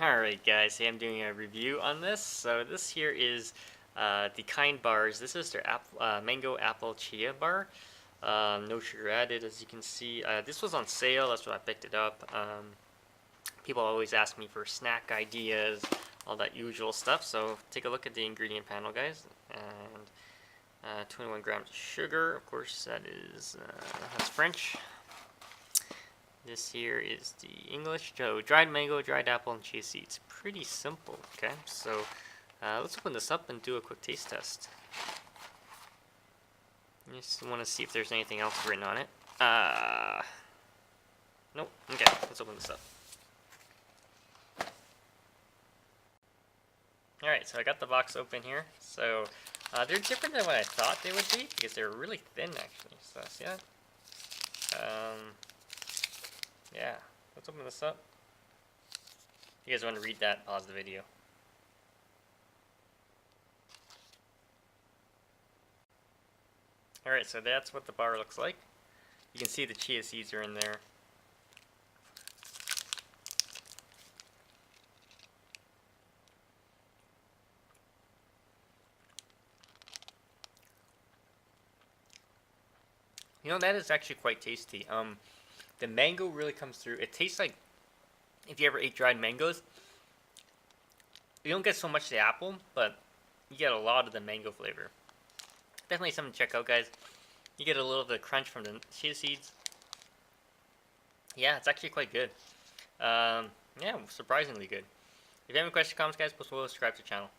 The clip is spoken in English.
Alright guys, hey, I'm doing a review on this. So this here is the Kind bars. This is their mango apple chia bar. No sugar added, as you can see. This was on sale, that's why I picked it up. People always ask me for snack ideas, all that usual stuff. So take a look at the ingredient panel, guys. And 21 grams of sugar, of course that's French. This here is the English. So dried mango, dried apple, and chia seeds. Pretty simple, okay? So let's open this up and do a quick taste test. I just want to see if there's anything else written on it. Nope. Okay, let's open this up. Alright, so I got the box open here. So they're different than what I thought they would be, because they're really thin actually. So see that? Yeah, let's open this up. If you guys want to read that, pause the video. Alright, so that's what the bar looks like. You can see the chia seeds are in there. You know, that is actually quite tasty. The mango really comes through. It tastes like if you ever ate dried mangoes. You don't get so much the apple, but you get a lot of the mango flavor. Definitely something to check out, guys. You get a little bit of crunch from the chia seeds. Yeah, it's actually quite good. Yeah, surprisingly good. If you have any questions or comments, guys, please subscribe to the channel.